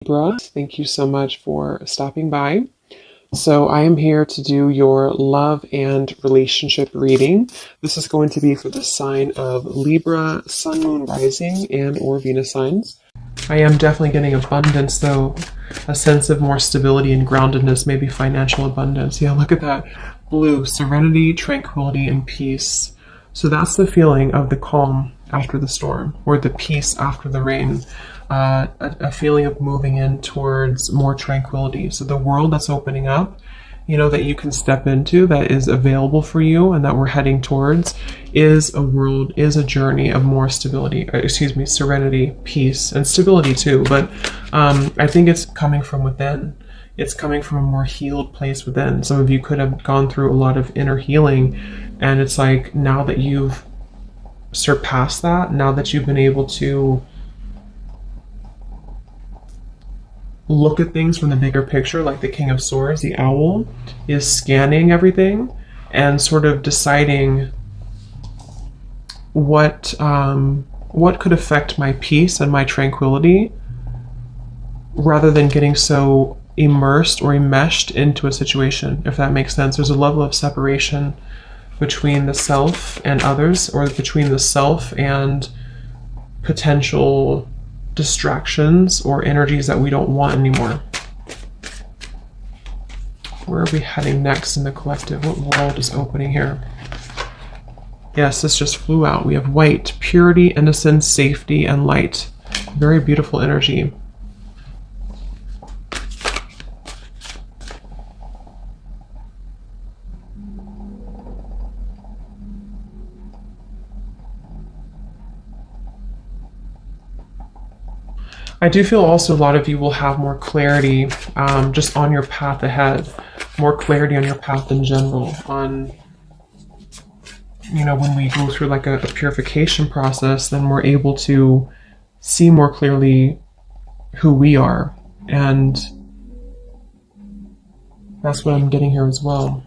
Libra, thank you so much for stopping by. So I am here to do your love and relationship reading. This is going to be for the sign of Libra, Sun, Moon, Rising, and or Venus signs. I am definitely getting abundance though, a sense of more stability and groundedness, maybe financial abundance. Yeah, look at that. Blue, serenity, tranquility, and peace. So that's the feeling of the calm after the storm, or the peace after the rain. A feeling of moving in towards more tranquility. So the world that's opening up, that you can step into, that is available for you and that we're heading towards, is a journey of more stability, serenity, peace, and stability too. But I think it's coming from within. It's coming from a more healed place within. Some of you could have gone through a lot of inner healing, and it's like now that you've surpassed that, now that you've been able to look at things from the bigger picture, like the King of Swords, the owl, is scanning everything and sort of deciding what could affect my peace and my tranquility, rather than getting so immersed or enmeshed into a situation, if that makes sense. There's a level of separation between the self and others, or between the self and potential distractions or energies that we don't want anymore. Where are we heading next in the collective? What world is opening here? Yes, this just flew out. We have white, purity, innocence, safety, and light. Very beautiful energy. I do feel also a lot of you will have more clarity just on your path ahead, more clarity on your path in general, on, when we go through like a purification process, then we're able to see more clearly who we are. And that's what I'm getting here as well.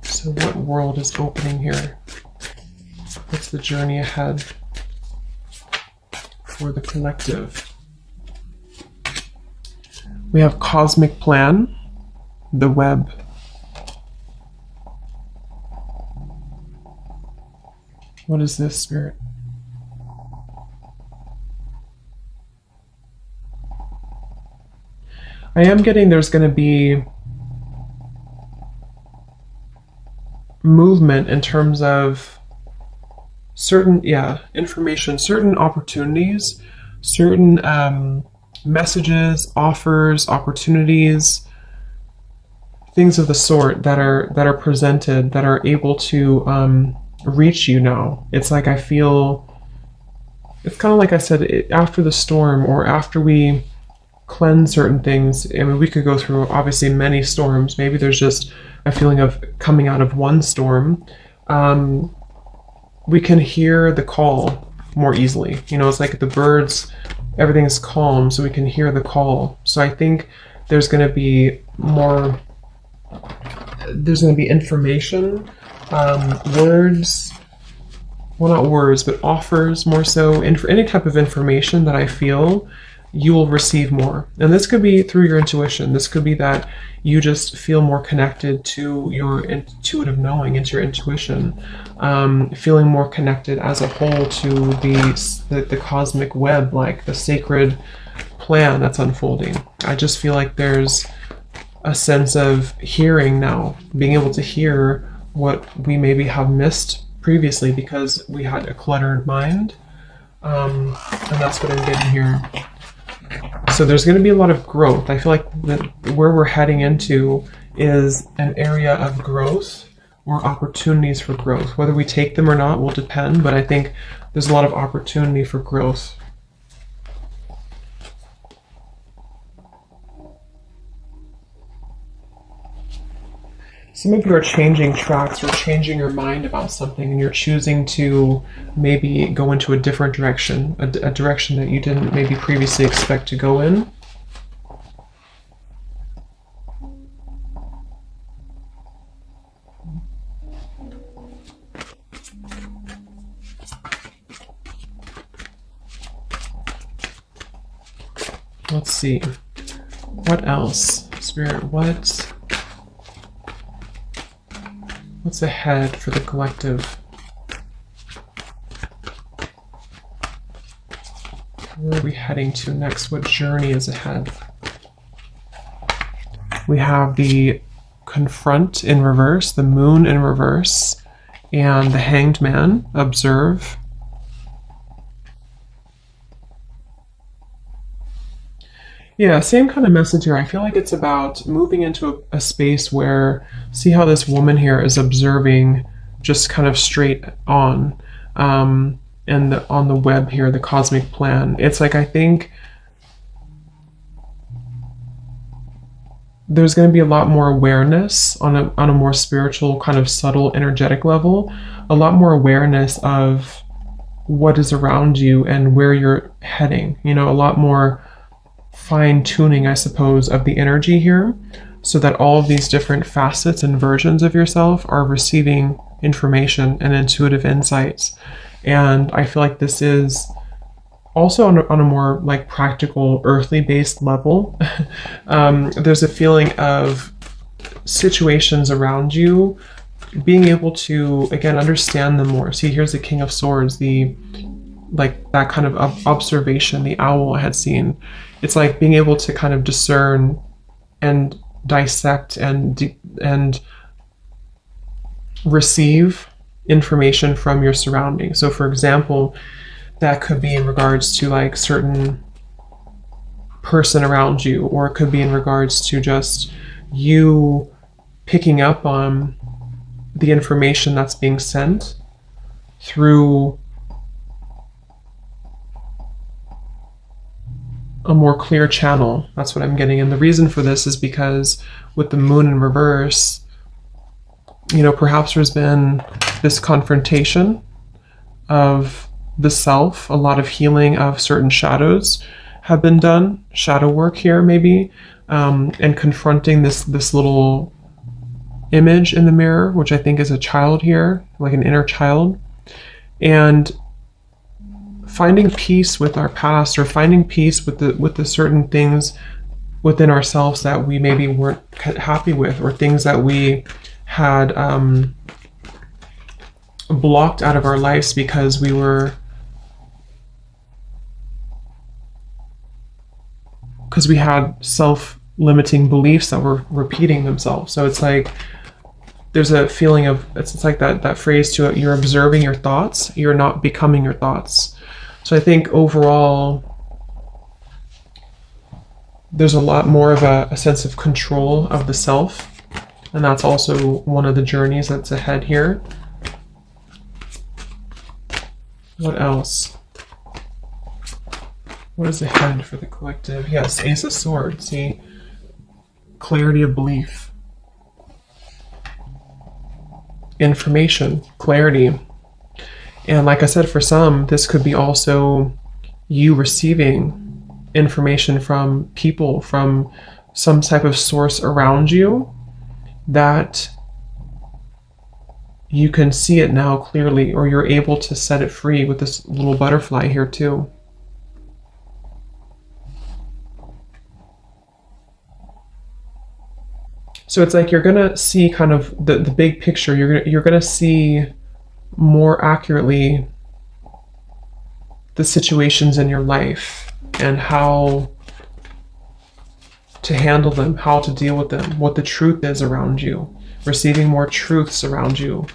So what world is opening here? What's the journey ahead for the collective? We have cosmic plan, the web. What is this, Spirit? I am getting there's going to be movement in terms of certain information, certain opportunities, certain messages, offers, opportunities, things of the sort that are presented, that are able to reach you now. It's like I feel it's kind of like I said, after the storm, or after we cleanse certain things. I mean, we could go through obviously many storms. Maybe there's just a feeling of coming out of one storm. We can hear the call more easily. It's like the birds, everything's calm, so we can hear the call. So I think there's going to be information, words, well, not words, but offers more so, and for any type of information that I feel you will receive more. And this could be through your intuition. This could be that you just feel more connected to your intuitive knowing, into your intuition, feeling more connected as a whole to the cosmic web, like the sacred plan that's unfolding. I just feel like there's a sense of hearing now, being able to hear what we maybe have missed previously because we had a cluttered mind. And that's what I'm getting here. So there's going to be a lot of growth. I feel like where we're heading into is an area of growth, or opportunities for growth. Whether we take them or not will depend, but I think there's a lot of opportunity for growth. Some of you are changing tracks or changing your mind about something, and you're choosing to maybe go into a different direction, a direction that you didn't maybe previously expect to go in. Let's see. What else? Spirit, what's ahead for the collective? Where are we heading to next? What journey is ahead? We have the Confront in reverse, the Moon in reverse, and the Hanged Man, Observe. Yeah, same kind of message here. I feel like it's about moving into a space where, see how this woman here is observing just kind of straight on. And on the web here, the cosmic plan. It's like, I think there's going to be a lot more awareness on a more spiritual, kind of subtle, energetic level, a lot more awareness of what is around you and where you're heading, you know, a lot more fine tuning, I suppose, of the energy here, so that all of these different facets and versions of yourself are receiving information and intuitive insights. And I feel like this is also on a more like practical, earthly based level. There's a feeling of situations around you, being able to, again, understand them more. See, here's the King of Swords, like that kind of observation, the owl I had seen. It's like being able to kind of discern and dissect and receive information from your surroundings. So for example, that could be in regards to like certain person around you, or it could be in regards to just you picking up on the information that's being sent through a more clear channel. That's what I'm getting. And the reason for this is because with the Moon in reverse, you know, perhaps there's been this confrontation of the self, a lot of healing of certain shadows have been done, shadow work here maybe, and confronting this little image in the mirror, which I think is a child here, like an inner child, and finding peace with our past, or finding peace with the certain things within ourselves that we maybe weren't happy with, or things that we had blocked out of our lives because we had self-limiting beliefs that were repeating themselves. So it's like there's a feeling of, it's like that phrase to it, you're observing your thoughts, you're not becoming your thoughts. So I think overall there's a lot more of a sense of control of the self, and that's also one of the journeys that's ahead here. What else? What is ahead for the collective? Yes, Ace of Swords. See, clarity of belief, information, clarity. And like I said, for some, this could be also you receiving information from people, from some type of source around you, that you can see it now clearly, or you're able to set it free with this little butterfly here too. So it's like you're gonna see kind of the big picture. You're gonna see more accurately the situations in your life and how to handle them, how to deal with them, what the truth is around you, receiving more truths around you,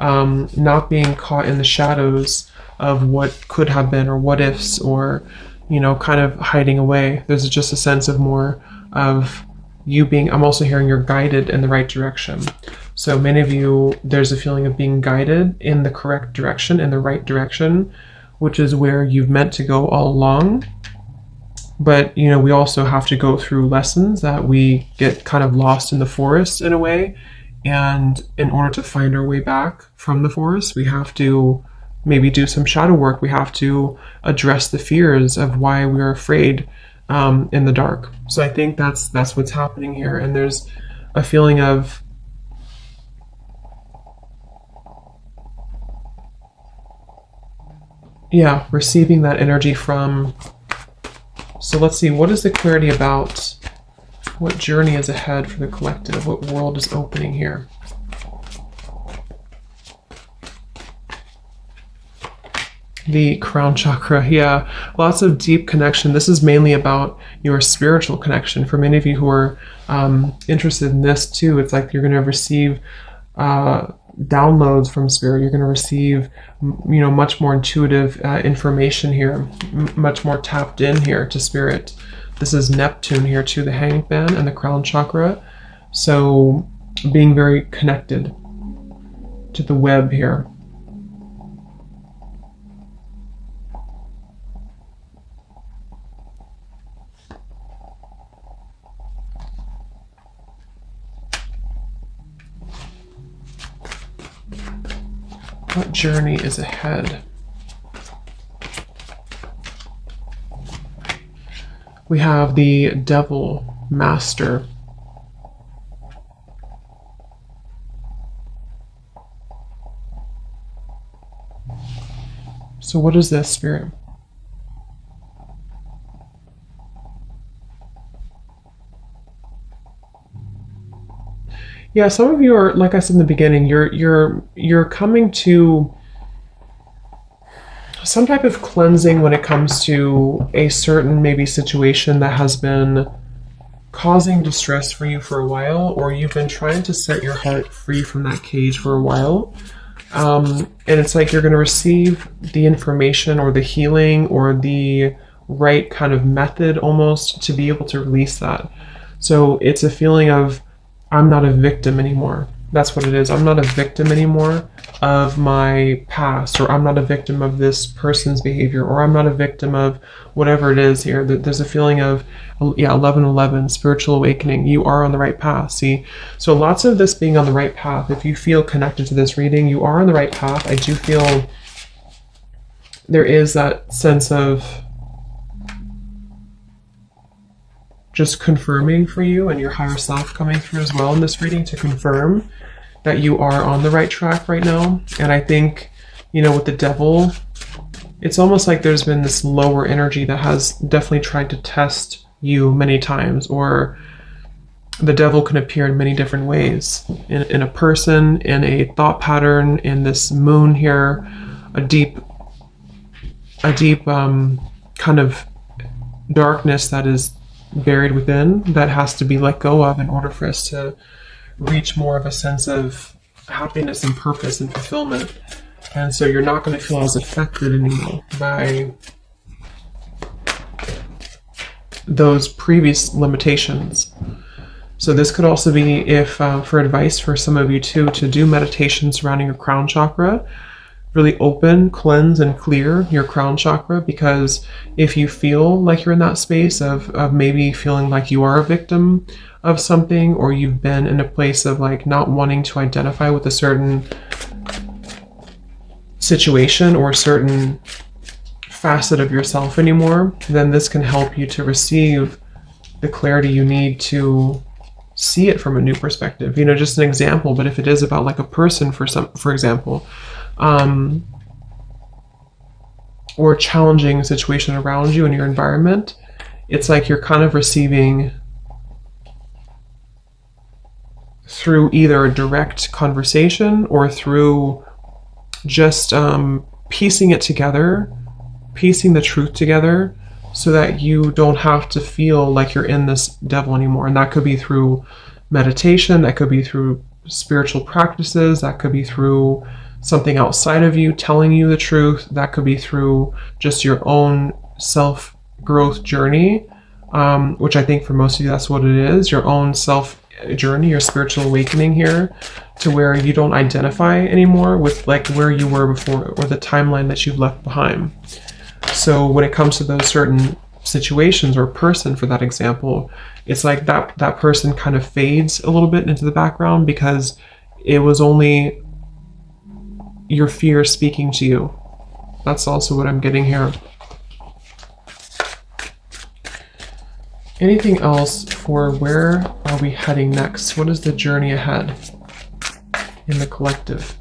not being caught in the shadows of what could have been, or what ifs, or, you know, kind of hiding away. There's just a sense of more of you being, I'm also hearing you're guided in the right direction. So many of you, there's a feeling of being guided in the correct direction, in the right direction, which is where you've meant to go all along. But, you know, we also have to go through lessons that we get kind of lost in the forest in a way. And in order to find our way back from the forest, we have to maybe do some shadow work. We have to address the fears of why we're afraid in the dark. So I think that's what's happening here. And there's a feeling of receiving that energy from So let's see, what is the clarity about what journey is ahead for the collective? What world is opening here? The crown chakra, yeah, lots of deep connection. This is mainly about your spiritual connection. For many of you who are interested in this too, it's like you're going to receive downloads from spirit. You're going to receive, you know, much more intuitive information here, much more tapped in here to spirit. This is Neptune here too, the hangman and the crown chakra. So being very connected to the web here. What journey is ahead? We have the Devil Master. So what is this, Spirit? Yeah, some of you are, like I said in the beginning, you're coming to some type of cleansing when it comes to a certain maybe situation that has been causing distress for you for a while, or you've been trying to set your heart free from that cage for a while. And it's like you're going to receive the information or the healing or the right kind of method almost to be able to release that. So it's a feeling of, I'm not a victim anymore. That's what it is. I'm not a victim anymore of my past, or I'm not a victim of this person's behavior, or I'm not a victim of whatever it is here. There's a feeling of, yeah, 1111, spiritual awakening. You are on the right path. See, so lots of this being on the right path. If you feel connected to this reading, you are on the right path. I do feel there is that sense of just confirming for you and your higher self coming through as well in this reading to confirm that you are on the right track right now. And I think, you know, with the devil, it's almost like there's been this lower energy that has definitely tried to test you many times, or the devil can appear in many different ways, in a person, in a thought pattern, in this moon here, a deep kind of darkness that is buried within, that has to be let go of in order for us to reach more of a sense of happiness and purpose and fulfillment. And so you're not going to feel as affected anymore by those previous limitations. So this could also be, if for advice for some of you too, to do meditation surrounding your crown chakra. Really open, cleanse, and clear your crown chakra, because if you feel like you're in that space of maybe feeling like you are a victim of something, or you've been in a place of like not wanting to identify with a certain situation or a certain facet of yourself anymore, then this can help you to receive the clarity you need to see it from a new perspective. You know, just an example, but if it is about like a person, for example, or a challenging situation around you in your environment, it's like you're kind of receiving through either a direct conversation or through just piecing it together, piecing the truth together, so that you don't have to feel like you're in this devil anymore. And that could be through meditation, that could be through spiritual practices, that could be through something outside of you telling you the truth, that could be through just your own self-growth journey, which I think for most of you that's what it is, your own self-journey, your spiritual awakening here, to where you don't identify anymore with like where you were before or the timeline that you've left behind. So when it comes to those certain situations or person, for that example, it's like that person kind of fades a little bit into the background because it was only your fear speaking to you. That's also what I'm getting here. Anything else for where are we heading next? What is the journey ahead in the collective?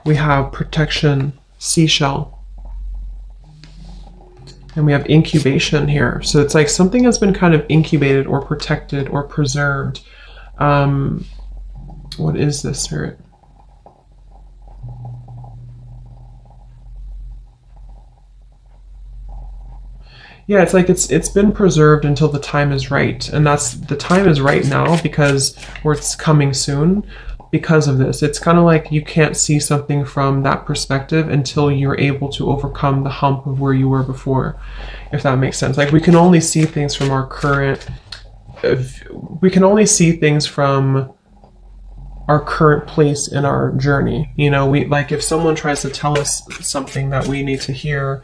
We have protection, seashell. And we have incubation here. So it's like something has been kind of incubated or protected or preserved. What is this, Spirit? Yeah, it's like it's been preserved until the time is right. And that's the time is right now because or it's coming soon because of this. It's kind of like you can't see something from that perspective until you're able to overcome the hump of where you were before, if that makes sense. Like we can only see things from our current we can only see things from our current place in our journey. You know, we like if someone tries to tell us something that we need to hear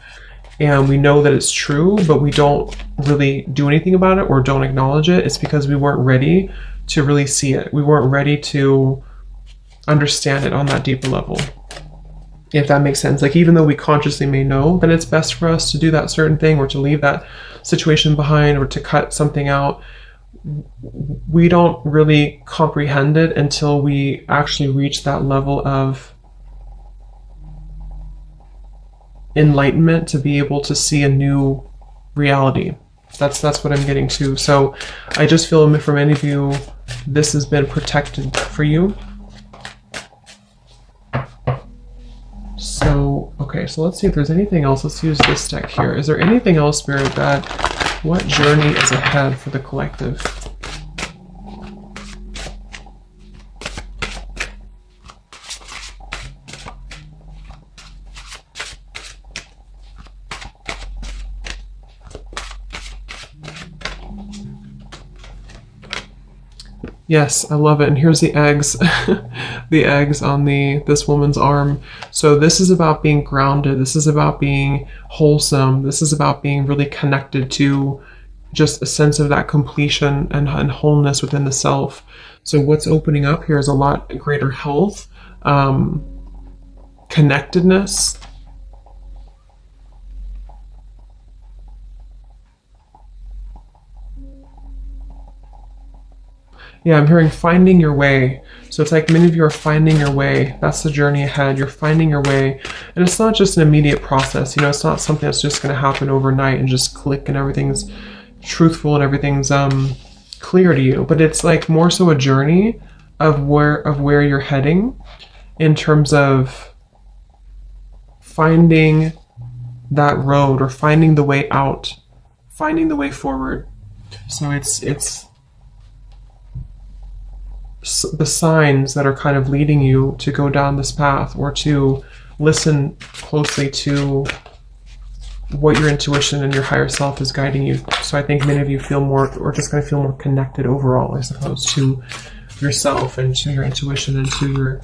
and we know that it's true, but we don't really do anything about it or don't acknowledge it, it's because we weren't ready to really see it. We weren't ready to understand it on that deeper level, if that makes sense. Like even though we consciously may know that it's best for us to do that certain thing or to leave that situation behind or to cut something out, we don't really comprehend it until we actually reach that level of enlightenment to be able to see a new reality. That's what I'm getting to. So I just feel for many of you, this has been protected for you. So, okay, so let's see if there's anything else. Let's use this deck here. Is there anything else, Spirit, that what journey is ahead for the collective? Yes, I love it. And here's the eggs, the eggs on this woman's arm. So this is about being grounded. This is about being wholesome. This is about being really connected to just a sense of that completion and wholeness within the self. So what's opening up here is a lot greater health, connectedness. Yeah, I'm hearing finding your way. So it's like many of you are finding your way. That's the journey ahead. You're finding your way. And it's not just an immediate process. You know, it's not something that's just going to happen overnight and just click and everything's truthful and everything's clear to you. But it's like more so a journey of where you're heading in terms of finding that road or finding the way out, finding the way forward. So it's the signs that are kind of leading you to go down this path or to listen closely to what your intuition and your higher self is guiding you. So I think many of you feel more, or just going to feel more connected overall, I suppose, to yourself and to your intuition and to your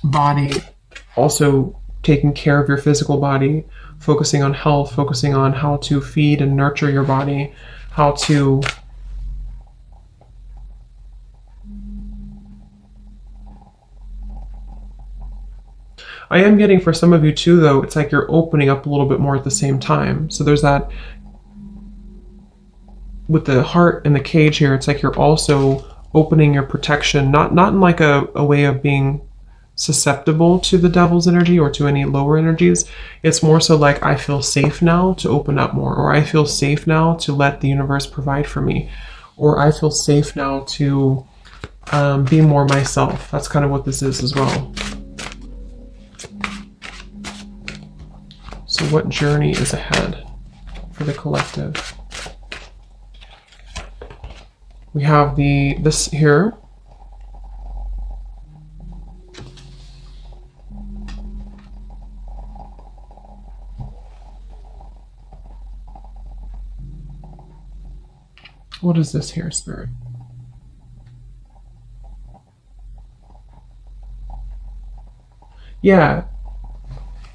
body. Also taking care of your physical body, focusing on health, focusing on how to feed and nurture your body, how to I am getting for some of you too, though, it's like you're opening up a little bit more at the same time. So there's that with the heart and the cage here, it's like you're also opening your protection, not in like a way of being susceptible to the devil's energy or to any lower energies. It's more so like I feel safe now to open up more, or I feel safe now to let the universe provide for me, or I feel safe now to be more myself. That's kind of what this is as well. So what journey is ahead for the collective? We have this here. What is this here, Spirit? Yeah.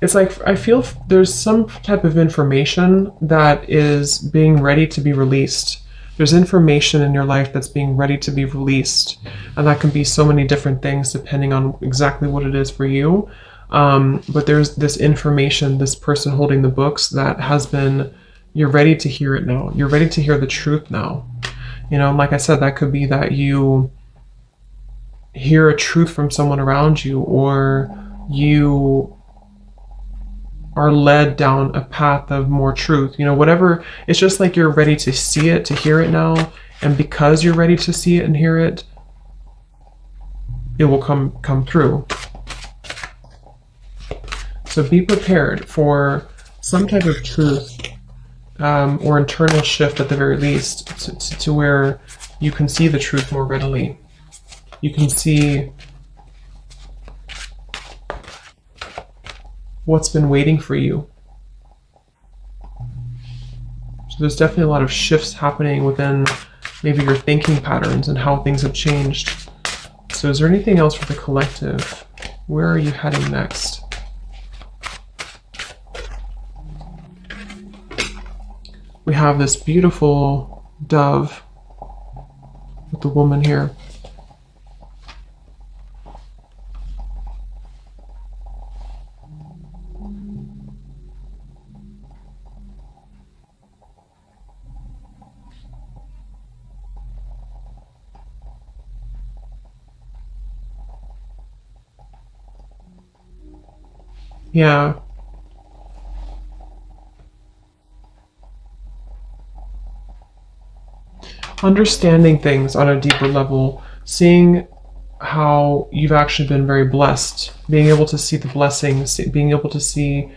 It's like, I feel there's some type of information that is being ready to be released. There's information in your life that's being ready to be released. And that can be so many different things depending on exactly what it is for you. But there's this information, this person holding the books that has been, you're ready to hear it now. You're ready to hear the truth now. You know, like I said, that could be that you hear a truth from someone around you, or you are led down a path of more truth. You know, whatever, it's just like you're ready to see it, to hear it now. And because you're ready to see it and hear it, it will come through. So be prepared for some type of truth or internal shift at the very least to where you can see the truth more readily. You can see what's been waiting for you. So there's definitely a lot of shifts happening within maybe your thinking patterns and how things have changed. So is there anything else for the collective? Where are you heading next? We have this beautiful dove with the woman here. Yeah. Understanding things on a deeper level, seeing how you've actually been very blessed, being able to see the blessings, being able to see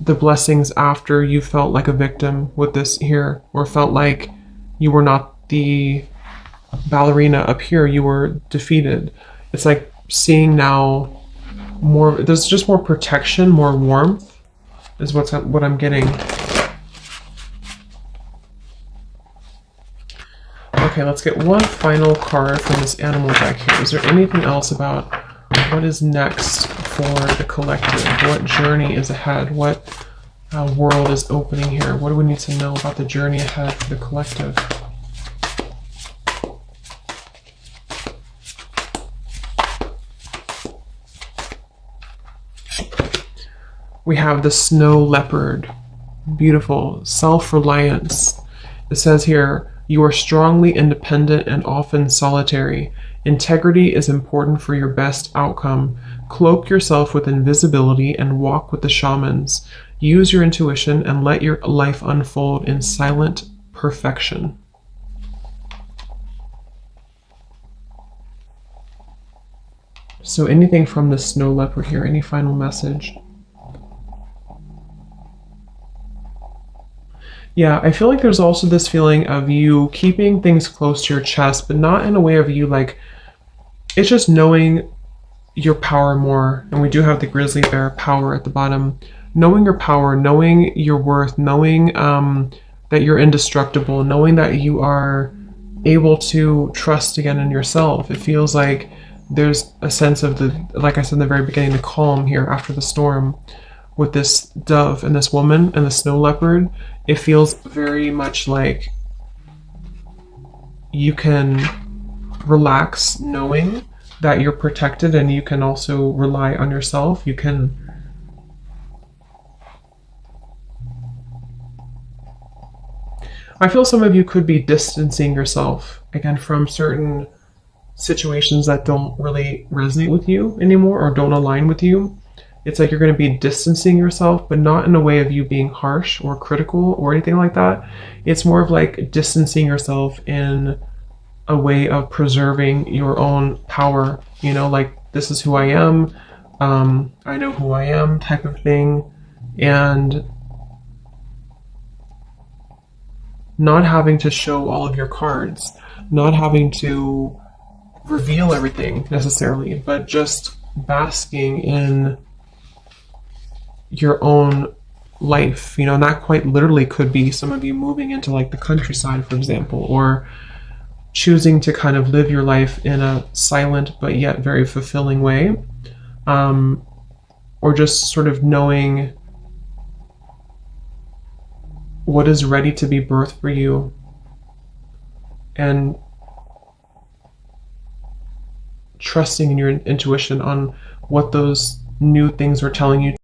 the blessings after you felt like a victim with this here, or felt like you were not the ballerina up here, you were defeated. It's like seeing now more, there's just more protection, more warmth is what I'm getting. Okay, let's get one final card from this animal deck here. Is there anything else about what is next for the collective? What journey is ahead? What world is opening here? What do we need to know about the journey ahead for the collective? We have the snow leopard. Beautiful. Self-reliance. It says here, you are strongly independent and often solitary. Integrity is important for your best outcome. Cloak yourself with invisibility and walk with the shamans. Use your intuition and let your life unfold in silent perfection. So anything from the snow leopard here? Any final message? Yeah, I feel like there's also this feeling of you keeping things close to your chest, but not in a way of you like, it's just knowing your power more. And we do have the grizzly bear power at the bottom. Knowing your power, knowing your worth, knowing that you're indestructible, knowing that you are able to trust again in yourself. It feels like there's a sense of the, like I said in the very beginning, the calm here after the storm. With this dove and this woman and the snow leopard, it feels very much like you can relax knowing that you're protected, and you can also rely on yourself. You can I feel some of you could be distancing yourself again from certain situations that don't really resonate with you anymore or don't align with you. It's like you're going to be distancing yourself, but not in a way of you being harsh or critical or anything like that. It's more of like distancing yourself in a way of preserving your own power, you know, like this is who I am, I know who I am type of thing, and not having to show all of your cards, not having to reveal everything necessarily, but just basking in your own life, you know. And that quite literally could be some of you moving into like the countryside, for example, or choosing to kind of live your life in a silent but yet very fulfilling way, or just sort of knowing what is ready to be birthed for you and trusting in your intuition on what those new things are telling you